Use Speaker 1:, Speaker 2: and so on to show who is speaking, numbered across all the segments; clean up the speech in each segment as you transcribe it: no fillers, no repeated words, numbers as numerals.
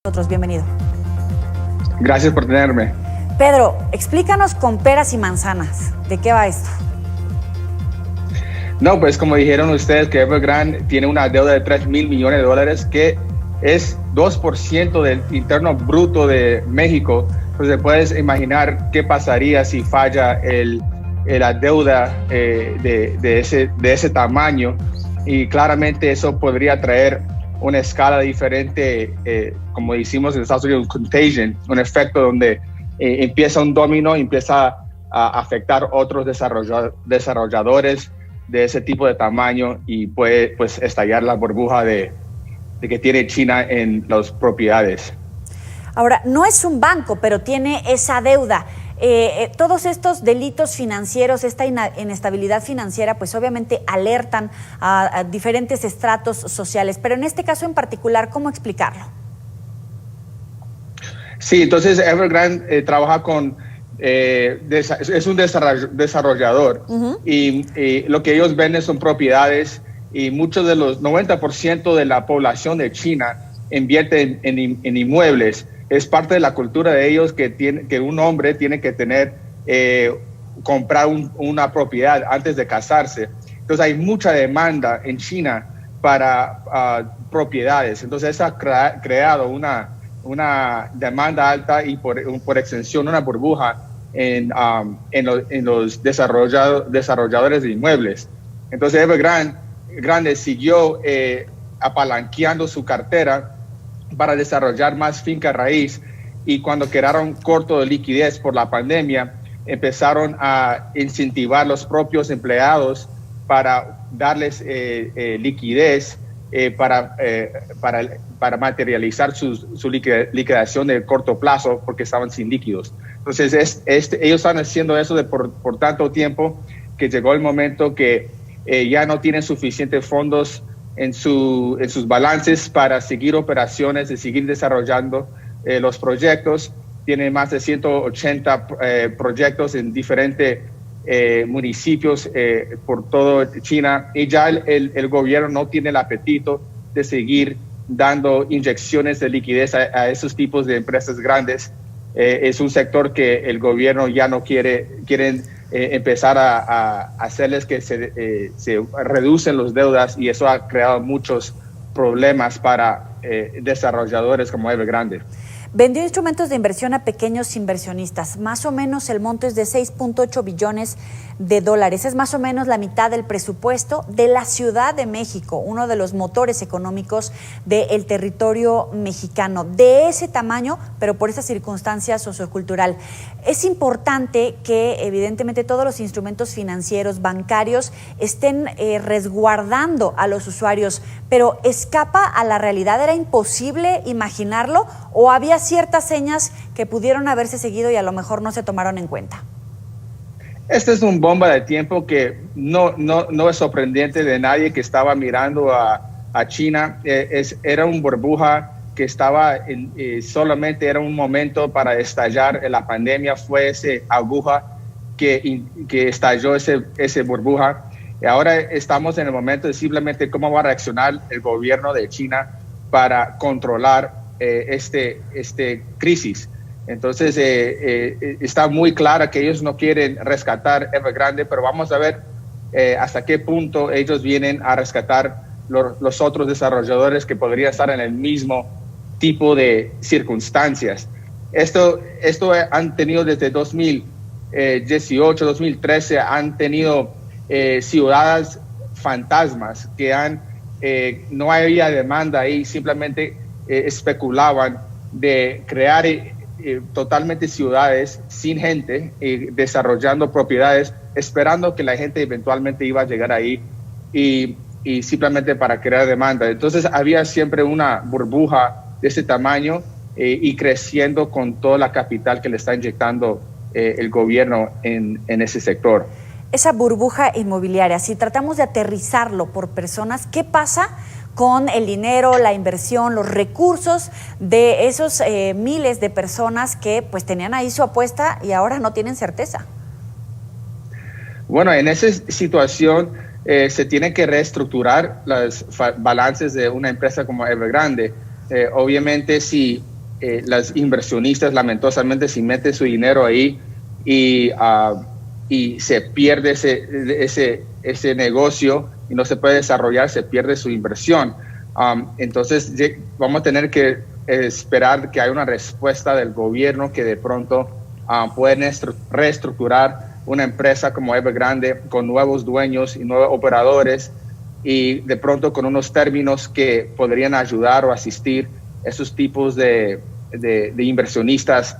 Speaker 1: nosotros. Bienvenido.
Speaker 2: Gracias por tenerme.
Speaker 1: Pedro, explícanos con peras y manzanas. ¿De qué va esto?
Speaker 2: No, pues como dijeron ustedes que Evergrande tiene una deuda de $3,000 millones, que es 2% del interno bruto de México. Pues te puedes imaginar qué pasaría si falla la deuda de ese tamaño, y claramente eso podría traer una escala diferente, como decimos en Estados Unidos, contagion, un efecto donde empieza un dominó y empieza a afectar otros desarrolladores de ese tipo de tamaño, y puede pues estallar la burbuja de que tiene China en las propiedades.
Speaker 1: Ahora, no es un banco, pero tiene esa deuda. Todos estos delitos financieros, esta inestabilidad financiera, pues obviamente alertan a diferentes estratos sociales, pero en este caso en particular, ¿cómo explicarlo?
Speaker 2: Sí, entonces Evergrande trabaja con, es un desarrollador, y lo que ellos venden son propiedades, y muchos de los 90% de la población de China invierte en inmuebles. Es parte de la cultura de ellos que un hombre tiene que comprar una propiedad antes de casarse. Entonces hay mucha demanda en China para propiedades. Entonces eso ha creado una demanda alta y por extensión una burbuja en los desarrolladores de inmuebles. Entonces Evergrande siguió apalanqueando su cartera para desarrollar más finca raíz, y cuando quedaron cortos de liquidez por la pandemia, empezaron a incentivar a los propios empleados para darles liquidez para materializar su liquidación de corto plazo, porque estaban sin líquidos. Entonces ellos están haciendo eso por tanto tiempo que llegó el momento que ya no tienen suficientes fondos en sus balances para seguir operaciones y seguir desarrollando los proyectos. Tiene más de 180 proyectos en diferentes municipios por toda China, y ya el gobierno no tiene el apetito de seguir dando inyecciones de liquidez a esos tipos de empresas grandes. Es un sector que el gobierno ya no quieren empezar a hacerles que se reducen las deudas, y eso ha creado muchos problemas para desarrolladores como Evergrande.
Speaker 1: Vendió instrumentos de inversión a pequeños inversionistas. Más o menos el monto es de $6.8 billones. Es más o menos la mitad del presupuesto de la Ciudad de México, uno de los motores económicos del territorio mexicano. De ese tamaño, pero por esa circunstancia sociocultural. Es importante que evidentemente todos los instrumentos financieros, bancarios, estén resguardando a los usuarios, pero ¿escapa a la realidad? ¿Era imposible imaginarlo o había ciertas señas que pudieron haberse seguido y a lo mejor no se tomaron en cuenta?
Speaker 2: Esta es una bomba de tiempo que no es sorprendente de nadie que estaba mirando a China. Era una burbuja que estaba solamente era un momento para estallar. La pandemia fue esa aguja que estalló ese burbuja. Y ahora estamos en el momento de simplemente cómo va a reaccionar el gobierno de China para controlar este crisis. Entonces está muy clara que ellos no quieren rescatar Evergrande, pero vamos a ver hasta qué punto ellos vienen a rescatar los otros desarrolladores que podrían estar en el mismo tipo de circunstancias. Esto han tenido desde 2018, 2013, han tenido ciudades fantasmas que no había demanda ahí, simplemente especulaban de crear totalmente ciudades sin gente, desarrollando propiedades, esperando que la gente eventualmente iba a llegar ahí y simplemente para crear demanda. Entonces había siempre una burbuja de ese tamaño y creciendo con toda la capital que le está inyectando el gobierno en ese sector.
Speaker 1: Esa burbuja inmobiliaria, si tratamos de aterrizarlo por personas, ¿qué pasa con el dinero, la inversión, los recursos de esos miles de personas que pues tenían ahí su apuesta y ahora no tienen certeza?
Speaker 2: Bueno, en esa situación se tienen que reestructurar los balances de una empresa como Evergrande. Obviamente, si las inversionistas lamentablemente si meten su dinero ahí y se pierde ese negocio y no se puede desarrollar, se pierde su inversión. Entonces vamos a tener que esperar que haya una respuesta del gobierno que de pronto pueden reestructurar una empresa como Evergrande con nuevos dueños y nuevos operadores y de pronto con unos términos que podrían ayudar o asistir esos tipos de inversionistas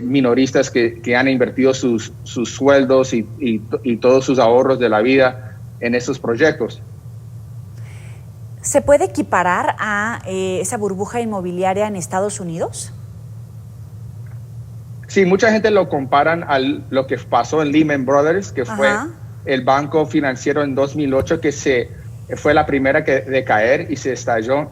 Speaker 2: minoristas que han invertido sus sueldos y todos sus ahorros de la vida en esos proyectos.
Speaker 1: ¿Se puede equiparar a esa burbuja inmobiliaria en Estados Unidos?
Speaker 2: Sí, mucha gente lo comparan a lo que pasó en Lehman Brothers, que fue el banco financiero en 2008, que fue la primera de caer y se estalló.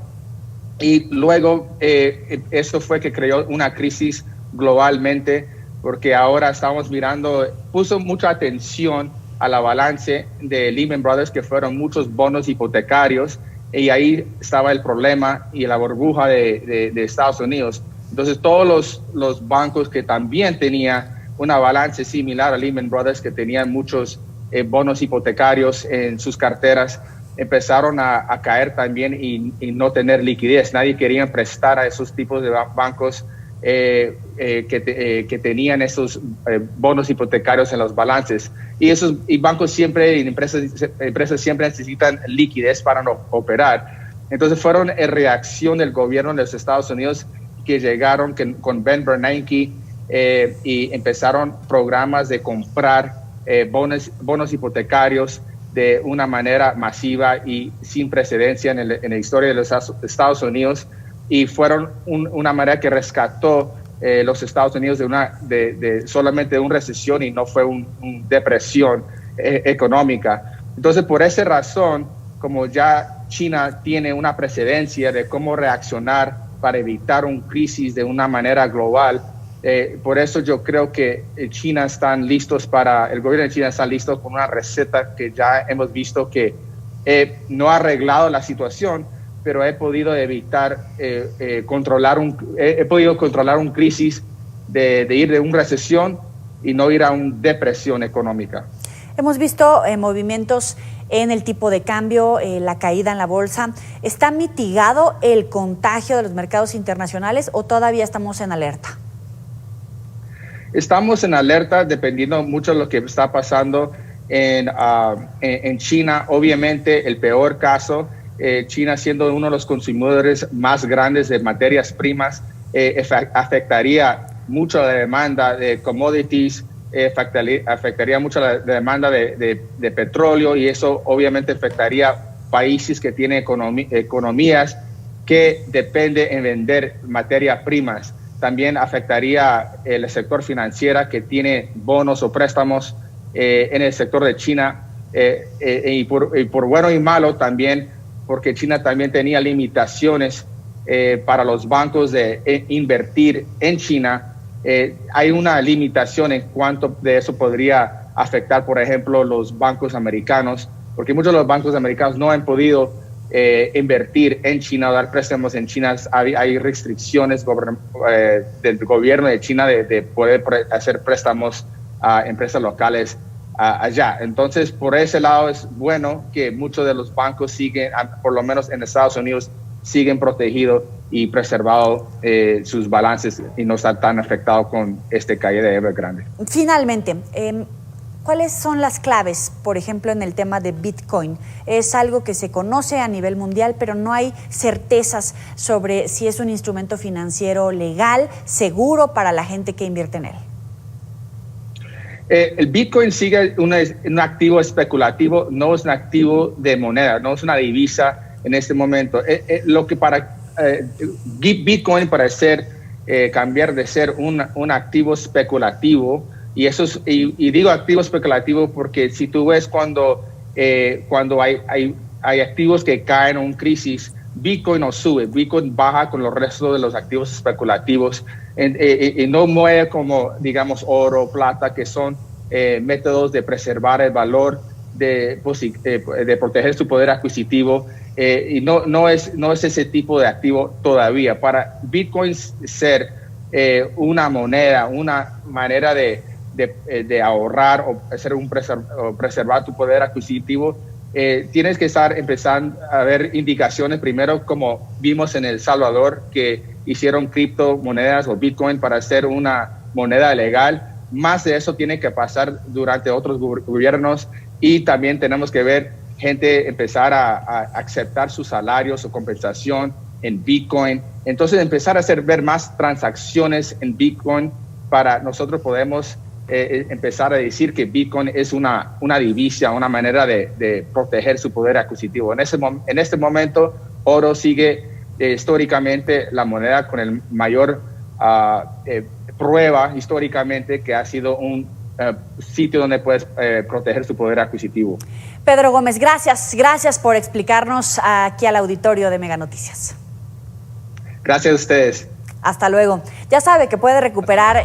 Speaker 2: Y luego eso fue que creó una crisis globalmente, porque ahora estamos mirando, puso mucha atención a la balance de Lehman Brothers, que fueron muchos bonos hipotecarios, y ahí estaba el problema y la burbuja de Estados Unidos. Entonces todos los bancos que también tenían una balance similar a Lehman Brothers, que tenían muchos bonos hipotecarios en sus carteras, empezaron a caer también y no tener liquidez. Nadie quería prestar a esos tipos de bancos que tenían esos bonos hipotecarios en los balances. Y bancos siempre, y empresas siempre necesitan liquidez para no operar. Entonces fueron en reacción del gobierno de los Estados Unidos que llegaron con Ben Bernanke y empezaron programas de comprar bonos hipotecarios de una manera masiva y sin precedencia en la historia de los Estados Unidos, y fueron una manera que rescató los Estados Unidos de solamente una recesión y no fue una depresión económica. Entonces, por esa razón, como ya China tiene una precedencia de cómo reaccionar para evitar una crisis de una manera global, por eso yo creo que el gobierno de China está listo con una receta que ya hemos visto que no ha arreglado la situación, pero he podido evitar controlar una crisis de ir de una recesión y no ir a una depresión económica.
Speaker 1: Hemos visto movimientos en el tipo de cambio, la caída en la bolsa. ¿Está mitigado el contagio de los mercados internacionales o todavía estamos en alerta?
Speaker 2: Estamos en alerta dependiendo mucho de lo que está pasando en China. Obviamente, el peor caso, China siendo uno de los consumidores más grandes de materias primas, afectaría mucho la demanda de commodities, afectaría mucho la demanda de petróleo, y eso obviamente afectaría países que tienen economías que dependen en vender materias primas. También afectaría el sector financiero que tiene bonos o préstamos en el sector de China, y por bueno y malo también, porque China también tenía limitaciones para los bancos de invertir en China. Hay una limitación en cuanto de eso podría afectar, por ejemplo, los bancos americanos, porque muchos de los bancos americanos no han podido invertir en China o dar préstamos en China. Hay restricciones del gobierno de China de poder hacer préstamos a empresas locales allá. Entonces, por ese lado es bueno que muchos de los bancos siguen, por lo menos en Estados Unidos, siguen protegidos y preservados sus balances y no están tan afectados con esta caída de Evergrande.
Speaker 1: Finalmente, ¿cuáles son las claves, por ejemplo, en el tema de Bitcoin? Es algo que se conoce a nivel mundial, pero no hay certezas sobre si es un instrumento financiero legal, seguro para la gente que invierte en él.
Speaker 2: El Bitcoin sigue un activo especulativo, no es un activo de moneda, no es una divisa en este momento. Lo que para Bitcoin cambiar de ser un activo especulativo, y eso es, y digo activo especulativo porque si tú ves cuando hay activos que caen en una crisis, Bitcoin no sube, Bitcoin baja con los restos de los activos especulativos y no mueve como, digamos, oro, plata, que son métodos de preservar el valor de proteger su poder adquisitivo, y no es ese tipo de activo todavía. Para Bitcoin ser una moneda, una manera de ahorrar o preservar tu poder adquisitivo, tienes que estar empezando a ver indicaciones primero, como vimos en El Salvador, que hicieron criptomonedas o Bitcoin para hacer una moneda legal. Más de eso tiene que pasar durante otros gobiernos, y también tenemos que ver gente empezar a aceptar sus salarios o compensación en Bitcoin. Entonces empezar a ver más transacciones en Bitcoin para nosotros podemos empezar a decir que Bitcoin es una divisa, una manera de proteger su poder adquisitivo. En este momento, oro sigue históricamente la moneda con el mayor prueba históricamente que ha sido un sitio donde puedes proteger su poder adquisitivo.
Speaker 1: Pedro Gómez, gracias por explicarnos aquí al auditorio de Mega Noticias.
Speaker 2: Gracias a ustedes.
Speaker 1: Hasta luego. Ya sabe que puede recuperar